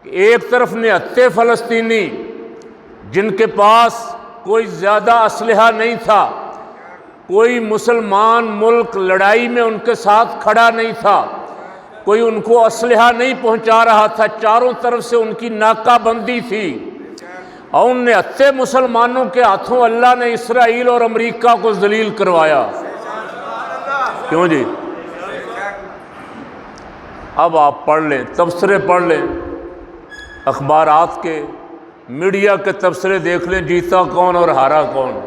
کہ ایک طرف نہتے فلسطینی جن کے پاس کوئی زیادہ اسلحہ نہیں تھا، کوئی مسلمان ملک لڑائی میں ان کے ساتھ کھڑا نہیں تھا، کوئی ان کو اسلحہ نہیں پہنچا رہا تھا، چاروں طرف سے ان کی ناکہ بندی تھی، اور ان نہتے مسلمانوں کے ہاتھوں اللہ نے اسرائیل اور امریکہ کو ذلیل کروایا۔ کیوں جی؟ اب آپ پڑھ لیں، تبصرے پڑھ لیں، اخبارات کے، میڈیا کے تبصرے دیکھ لیں، جیتا کون اور ہارا کون۔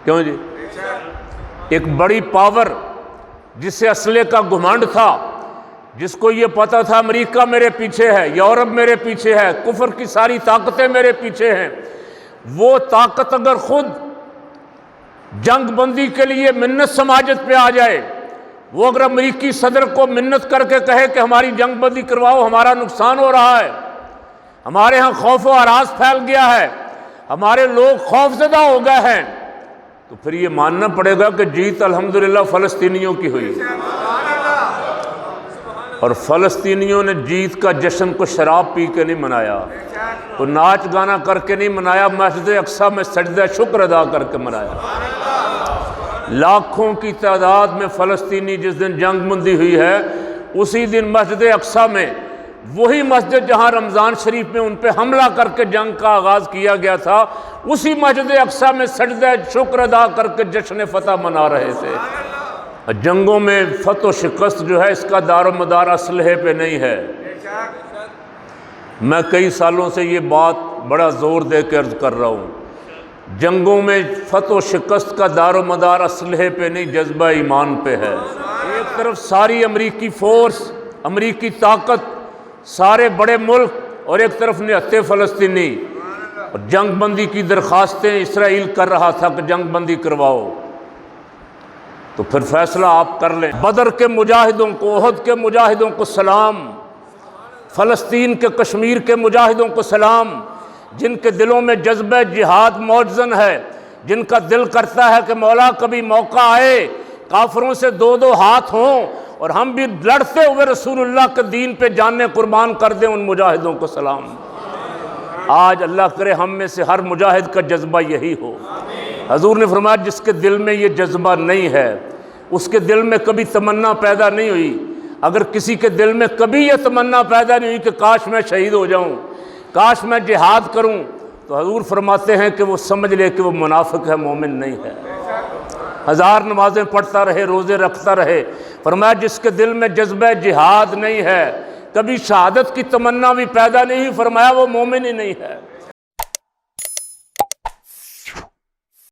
کیوں جی؟ ایک بڑی پاور جسے اسلحے کا گھمنڈ تھا، جس کو یہ پتہ تھا امریکہ میرے پیچھے ہے، یورپ میرے پیچھے ہے، کفر کی ساری طاقتیں میرے پیچھے ہیں، وہ طاقت اگر خود جنگ بندی کے لیے منت سماجت پہ آ جائے، وہ اگر امریکی صدر کو منت کر کے کہے کہ ہماری جنگ بندی کرواؤ، ہمارا نقصان ہو رہا ہے، ہمارے ہاں خوف و ہراس پھیل گیا ہے، ہمارے لوگ خوف زدہ ہو گئے ہیں، تو پھر یہ ماننا پڑے گا کہ جیت الحمدللہ فلسطینیوں کی ہوئی، اور فلسطینیوں نے جیت کا جشن کو شراب پی کے نہیں منایا، کو ناچ گانا کر کے نہیں منایا، مسجد اقصیٰ میں سجدہ شکر ادا کر کے منایا۔ لاکھوں کی تعداد میں فلسطینی جس دن جنگ بندی ہوئی ہے، اسی دن مسجد اقصیٰ میں، وہی مسجد جہاں رمضان شریف میں ان پہ حملہ کر کے جنگ کا آغاز کیا گیا تھا، اسی مسجد اقصیٰ میں سجدہ شکر ادا کر کے جشن فتح منا رہے تھے۔ جنگوں میں فتح و شکست جو ہے اس کا دار و مدار اسلحے پہ نہیں ہے۔ میں کئی سالوں سے یہ بات بڑا زور دے کے عرض کر رہا ہوں، جنگوں میں فتح و شکست کا دار و مدار اسلحے پہ نہیں، جذبہ ایمان پہ ہے۔ ایک طرف ساری امریکی فورس، امریکی طاقت، سارے بڑے ملک، اور ایک طرف نہتے فلسطینی، اور جنگ بندی کی درخواستیں اسرائیل کر رہا تھا کہ جنگ بندی کرواؤ، تو پھر فیصلہ آپ کر لیں۔ بدر کے مجاہدوں کو، احد کے مجاہدوں کو سلام، فلسطین کے، کشمیر کے مجاہدوں کو سلام، جن کے دلوں میں جذبہ جہاد موجزن ہے، جن کا دل کرتا ہے کہ مولا کبھی موقع آئے کافروں سے دو دو ہاتھ ہوں اور ہم بھی لڑتے ہوئے رسول اللہ کے دین پہ جانیں قربان کر دیں، ان مجاہدوں کو سلام۔ آج اللہ کرے ہم میں سے ہر مجاہد کا جذبہ یہی ہو۔ حضور نے فرمایا جس کے دل میں یہ جذبہ نہیں ہے، اس کے دل میں کبھی تمنا پیدا نہیں ہوئی۔ اگر کسی کے دل میں کبھی یہ تمنا پیدا نہیں ہوئی کہ کاش میں شہید ہو جاؤں، کاش میں جہاد کروں، تو حضور فرماتے ہیں کہ وہ سمجھ لے کہ وہ منافق ہے، مومن نہیں ہے۔ ہزار نمازیں پڑھتا رہے، روزے رکھتا رہے، فرمایا جس کے دل میں جذبہ جہاد نہیں ہے، کبھی شہادت کی تمنا بھی پیدا نہیں ہوئی، فرمایا وہ مومن ہی نہیں ہے۔